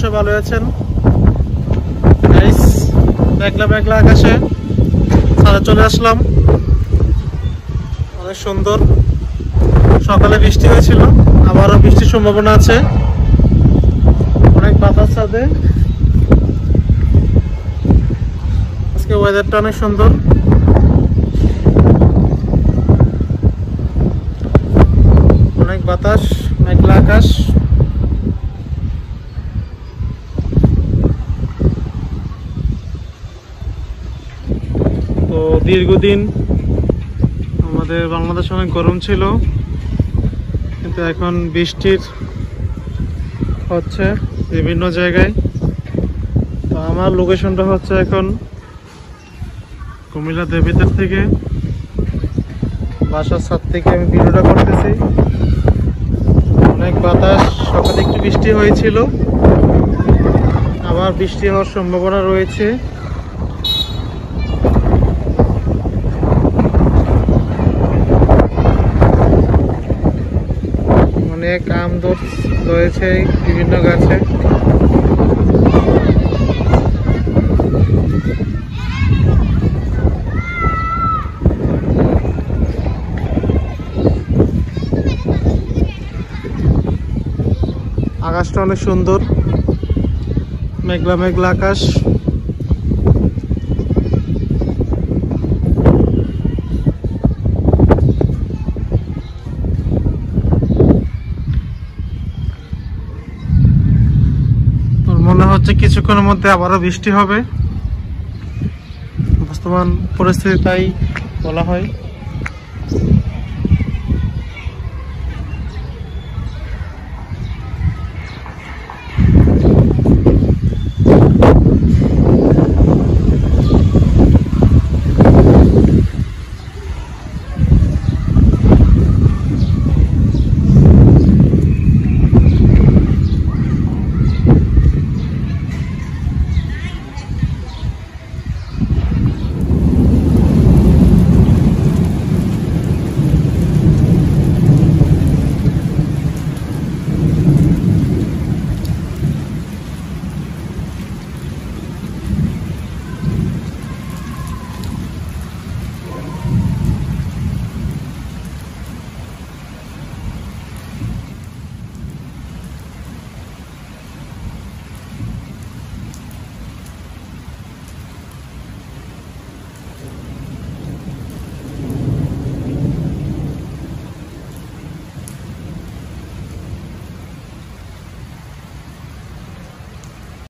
অবশ্যই ভালো আছেন। মেঘলা মেঘলা আকাশে ছাদে চলে আসলাম। অনেক সুন্দর। সকালে বৃষ্টি হয়েছিল, আবারও বৃষ্টির সম্ভাবনা আছে। অনেক বাতাস ছাদে। আজকে ওয়েদারটা অনেক সুন্দর। অনেক বাতাস, মেঘলা আকাশ। তো দীর্ঘদিন আমাদের বাংলাদেশে অনেক গরম ছিল, কিন্তু এখন বৃষ্টির হচ্ছে বিভিন্ন জায়গায়। তো আমার লোকেশনটা হচ্ছে এখন কুমিল্লা দেবিদ্বার থেকে, বাসার ছাদ থেকে আমি ভিডিওটা করতেছি। অনেক বাতাস, সকালে একটু বৃষ্টি হয়েছিল, আবার বৃষ্টি হওয়ার সম্ভাবনা রয়েছে। অনেক আম ধরেছে বিভিন্ন গাছে। আকাশটা অনেক সুন্দর, মেঘলা মেঘলা আকাশ। মনে হচ্ছে কিছুক্ষণের মধ্যে আবারও বৃষ্টি হবে। বর্তমান পরিস্থিতি তাই বলা হয়।